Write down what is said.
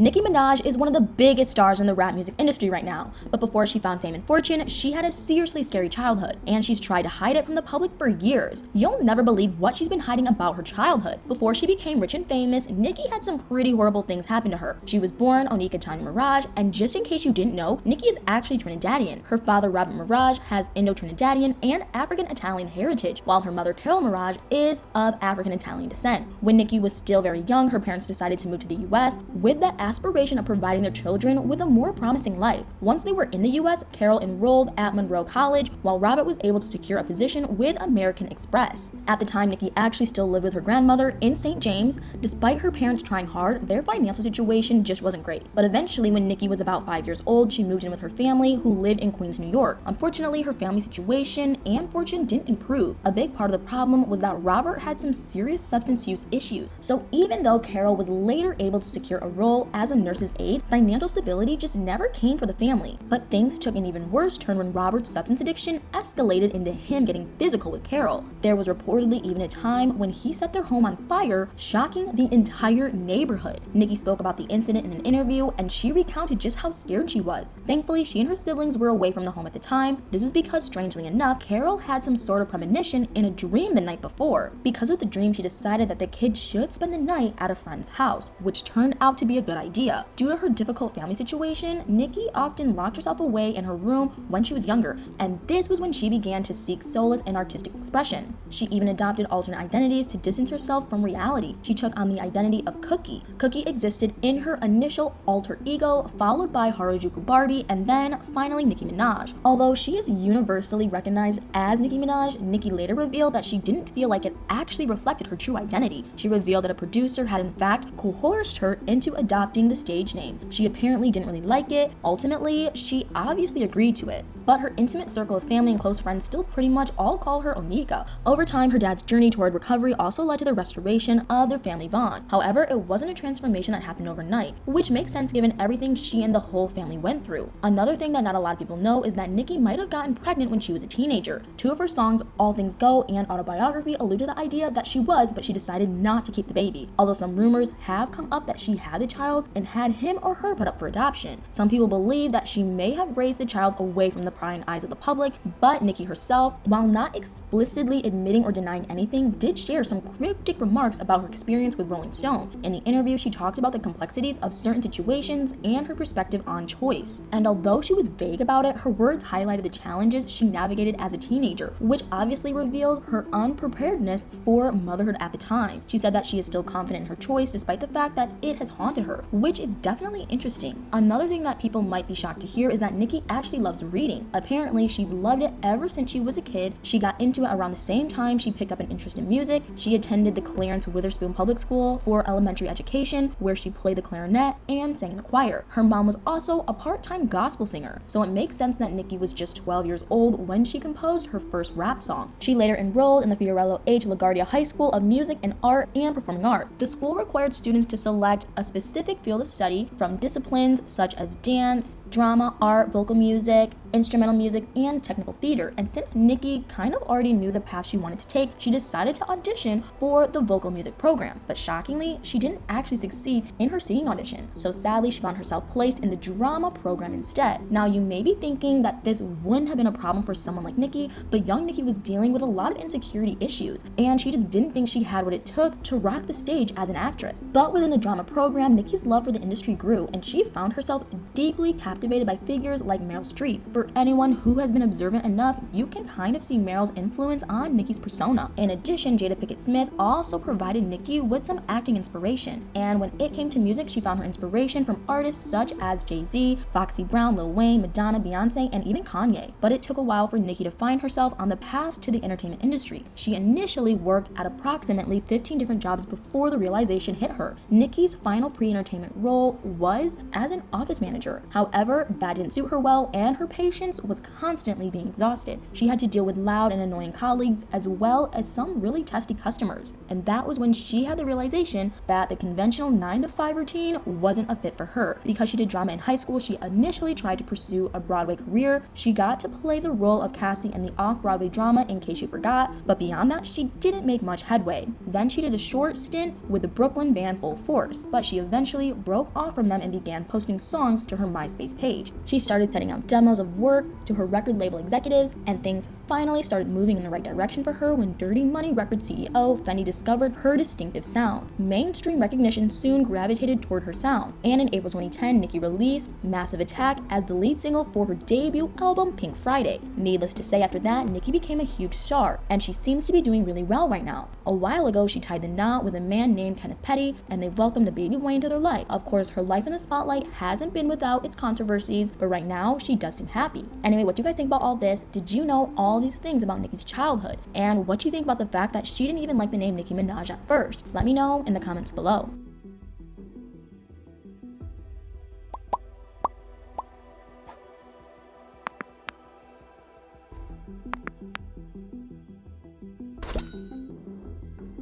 Nicki Minaj is one of the biggest stars in the rap music industry right now, but before she found fame and fortune, she had a seriously scary childhood, and she's tried to hide it from the public for years. You'll never believe what she's been hiding about her childhood. Before she became rich and famous, Nicki had some pretty horrible things happen to her. She was born Onika Tanya Mirage, and just in case you didn't know, Nicki is actually Trinidadian. Her father, Robert Mirage, has Indo-Trinidadian and African-Italian heritage, while her mother, Carol Mirage, is of African-Italian descent. When Nicki was still very young, her parents decided to move to the US with the aspiration of providing their children with a more promising life. Once they were in the US, Carol enrolled at Monroe College, while Robert was able to secure a position with American Express. At the time, Nicki actually still lived with her grandmother in St. James. Despite her parents trying hard, their financial situation just wasn't great. But eventually, when Nicki was about 5 years old, she moved in with her family, who lived in Queens, New York. Unfortunately, her family situation and fortune didn't improve. A big part of the problem was that Robert had some serious substance use issues. So even though Carol was later able to secure a role as a nurse's aide, financial stability just never came for the family. But things took an even worse turn when Robert's substance addiction escalated into him getting physical with Carol. There was reportedly even a time when he set their home on fire, shocking the entire neighborhood. Nicki spoke about the incident in an interview, and she recounted just how scared she was. Thankfully, she and her siblings were away from the home at the time. This was because, strangely enough, Carol had some sort of premonition in a dream the night before. Because of the dream, she decided that the kids should spend the night at a friend's house, which turned out to be a good idea. Due to her difficult family situation, Nicki often locked herself away in her room when she was younger, and this was when she began to seek solace in artistic expression. She even adopted alternate identities to distance herself from reality. She took on the identity of Cookie. Cookie existed in her initial alter ego, followed by Harajuku Barbie, and then finally Nicki Minaj. Although she is universally recognized as Nicki Minaj, Nicki later revealed that she didn't feel like it actually reflected her true identity. She revealed that a producer had in fact coerced her into adopting the stage name. She apparently didn't really like it. Ultimately, she obviously agreed to it, but her intimate circle of family and close friends still pretty much all call her Onika. Over time, her dad's journey toward recovery also led to the restoration of their family bond. However, it wasn't a transformation that happened overnight, which makes sense given everything she and the whole family went through. Another thing that not a lot of people know is that Nicki might have gotten pregnant when she was a teenager. Two of her songs, All Things Go and Autobiography, allude to the idea that she was, but she decided not to keep the baby. Although some rumors have come up that she had the child and had him or her put up for adoption. Some people believe that she may have raised the child away from the prying eyes of the public, but Nicki herself, while not explicitly admitting or denying anything, did share some cryptic remarks about her experience with Rolling Stone. In the interview, she talked about the complexities of certain situations and her perspective on choice. And although she was vague about it, her words highlighted the challenges she navigated as a teenager, which obviously revealed her unpreparedness for motherhood at the time. She said that she is still confident in her choice despite the fact that it has haunted her, which is definitely interesting. Another thing that people might be shocked to hear is that Nicki actually loves reading. Apparently, she's loved it ever since she was a kid. She got into it around the same time she picked up an interest in music. She attended the Clarence Witherspoon Public School for elementary education, where she played the clarinet and sang in the choir. Her mom was also a part-time gospel singer, so it makes sense that Nicki was just 12 years old when she composed her first rap song. She later enrolled in the Fiorello H. LaGuardia High School of Music and Art and Performing Art. The school required students to select a specific field of study from disciplines such as dance, drama, art, vocal music, instrumental music, and technical theater. And since Nicki kind of already knew the path she wanted to take, she decided to audition for the vocal music program. But shockingly, she didn't actually succeed in her singing audition. So sadly, she found herself placed in the drama program instead. Now, you may be thinking that this wouldn't have been a problem for someone like Nicki, but young Nicki was dealing with a lot of insecurity issues, and she just didn't think she had what it took to rock the stage as an actress. But within the drama program, Nicki's love for the industry grew, and she found herself deeply captivated by figures like Meryl Streep. For anyone who has been observant enough, you can kind of see Meryl's influence on Nicki's persona. In addition, Jada Pinkett Smith also provided Nicki with some acting inspiration, and when it came to music, she found her inspiration from artists such as Jay-Z, Foxy Brown, Lil Wayne, Madonna, Beyonce, and even Kanye. But it took a while for Nicki to find herself on the path to the entertainment industry. She initially worked at approximately 15 different jobs before the realization hit her. Nicki's final pre-entertainment role was as an office manager. However, that didn't suit her well, and her pay patience was constantly being exhausted. She had to deal with loud and annoying colleagues as well as some really testy customers. And that was when she had the realization that the conventional 9 to 5 routine wasn't a fit for her. Because she did drama in high school, she initially tried to pursue a Broadway career. She got to play the role of Cassie in the off-Broadway drama In Case You Forgot, but beyond that, she didn't make much headway. Then she did a short stint with the Brooklyn band Full Force, but she eventually broke off from them and began posting songs to her MySpace page. She started sending out demos of work to her record label executives, and things finally started moving in the right direction for her when Dirty Money Record CEO Fendi discovered her distinctive sound. Mainstream recognition soon gravitated toward her sound, and in April 2010, Nicki released Massive Attack as the lead single for her debut album Pink Friday. Needless to say, after that, Nicki became a huge star, and she seems to be doing really well right now. A while ago, she tied the knot with a man named Kenneth Petty, and they welcomed a baby boy into their life. Of course, her life in the spotlight hasn't been without its controversies, but right now, she does seem happy. Anyway, what do you guys think about all this? Did you know all these things about Nicki's childhood? And what do you think about the fact that she didn't even like the name Nicki Minaj at first? Let me know in the comments below.